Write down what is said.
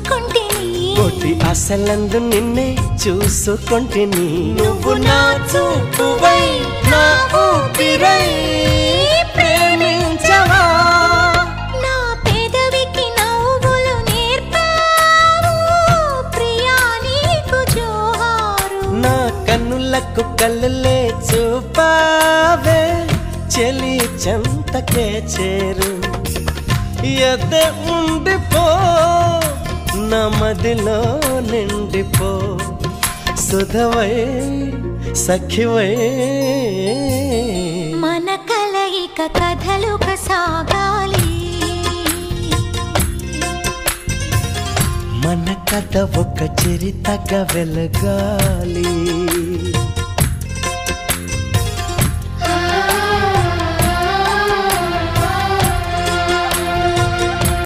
చూసుకుంటేని కోటి ఆశలందు నిన్నే చూసుకుంటేని నువ్వు నా చూపువై నా ఊపిరై ప్రేమించవా నా పెదవికి నవ్వులు నేర్పావు ప్రియా నీకు జోహారు నా కన్నులకు కళ్ళలే చూపావే చెలి చెంతకే చేరు ఎదే ఉండిపో నా మదిలో నిండిపో సుధవై సఖివై మన కలయిక కథలుగా సాగాలి మన కథ ఒక చరితగా వెలగాలి